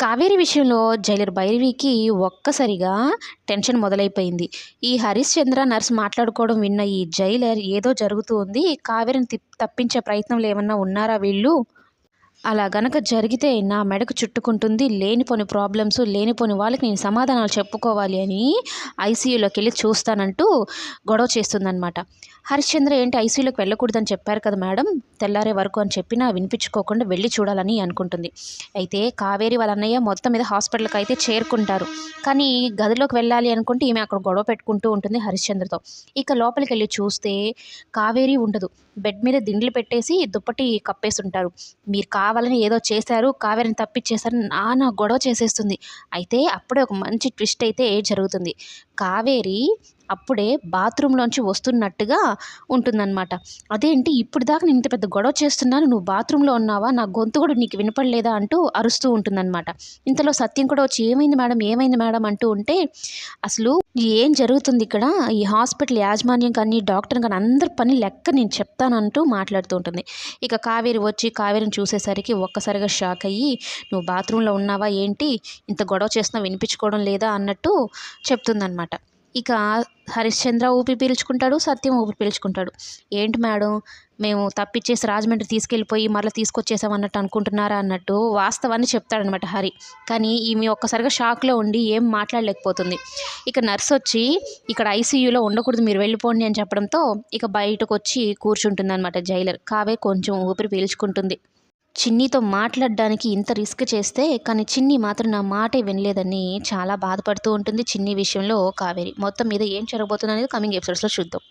కావేరి విషయంలో జైలర్ భైరవికి ఒక్కసారిగా టెన్షన్ మొదలైపోయింది. ఈ హరీష్ చంద్ర నర్స్ మాట్లాడుకోవడం విన్న ఈ జైలర్ ఏదో జరుగుతూ ఉంది. కావేరిని తప్పించే ప్రయత్నంలో ఏమన్నా ఉన్నారా వీళ్ళు? అలా గనక జరిగితే నా మెడకు చుట్టుకుంటుంది. లేనిపోని ప్రాబ్లమ్స్, లేనిపోని వాళ్ళకి నేను సమాధానాలు చెప్పుకోవాలి అని ఐసీయూలోకెళ్ళి చూస్తానంటూ గొడవ చేస్తుందనమాట. హరిశ్చంద్ర ఏంటి ఐసీయూలోకి వెళ్ళకూడదని చెప్పారు కదా మేడం, తెల్లారే వరకు అని చెప్పినా వినిపించుకోకుండా వెళ్ళి చూడాలని అనుకుంటుంది. అయితే కావేరి వాళ్ళ అన్నయ్య మొత్తం మీద హాస్పిటల్కి అయితే చేరుకుంటారు. కానీ గదిలోకి వెళ్ళాలి అనుకుంటే ఈమె అక్కడ గొడవ పెట్టుకుంటూ ఉంటుంది హరిశ్చంద్రతో. ఇక లోపలికి వెళ్ళి చూస్తే కావేరి ఉండదు. బెడ్ మీద దిండ్లు పెట్టేసి దుప్పటి కప్పేసి ఉంటారు. మీరు కావాలని ఏదో చేశారు, కావేరిని తప్పిచ్చేశారు నానా గొడవ చేసేస్తుంది. అయితే అప్పుడే ఒక మంచి ట్విస్ట్ అయితే జరుగుతుంది. కావేరి అప్పుడే బాత్రూంలోంచి వస్తున్నట్టుగా ఉంటుందన్నమాట. అదేంటి ఇప్పుడు దాకా నేను ఇంత పెద్ద గొడవ చేస్తున్నాను, నువ్వు బాత్రూంలో ఉన్నావా, నా గొంతు కూడా నీకు వినపడలేదా అంటూ అరుస్తూ ఉంటుందన్నమాట. ఇంతలో సత్యం కూడా వచ్చి ఏమైంది మేడం అంటూ ఉంటే, అసలు ఏం జరుగుతుంది ఇక్కడ, ఈ హాస్పిటల్ యాజమాన్యం కానీ డాక్టర్ కానీ అందరి పని లెక్క నేను చెప్తానంటూ మాట్లాడుతూ ఉంటుంది. ఇక కావేరి వచ్చి కావేరిని చూసేసరికి ఒక్కసారిగా షాక్ అయ్యి, నువ్వు బాత్రూంలో ఉన్నావా ఏంటి, ఇంత గొడవ చేస్తున్నా వినిపించుకోవడం లేదా అన్నట్టు చెప్తుందనమాట. ఇక హరిశ్చంద్ర ఊపిరి పీల్చుకుంటాడు, సత్యం ఊపిరి పీల్చుకుంటాడు. ఏంటి మేడం, మేము తప్పిచ్చేసి రాజమండ్రి తీసుకెళ్ళిపోయి మరలా తీసుకొచ్చేసాం అన్నట్టు అనుకుంటున్నారా అన్నట్టు వాస్తవాన్ని చెప్తాడనమాట హరి. కానీ ఈమె ఒక్కసారిగా షాక్లో ఉండి ఏం మాట్లాడలేకపోతుంది. ఇక నర్స్ వచ్చి ఇక్కడ ఐసీయూలో ఉండకూడదు, మీరు వెళ్ళిపోండి అని చెప్పడంతో ఇక బయటకు వచ్చి కూర్చుంటుంది అనమాట జైలర్. కావే కొంచెం ఊపిరి పీల్చుకుంటుంది. చిన్నితో మాట్లాడడానికి ఇంత రిస్క్ చేస్తే కానీ చిన్ని మాత్రం నా మాటే వినలేదని చాలా బాధపడుతూ ఉంటుంది. చిన్ని విషయంలో కావేరి మొత్తం మీద ఏం జరగబోతుంది అనేది కమింగ్ ఎపిసోడ్స్లో చూద్దాం.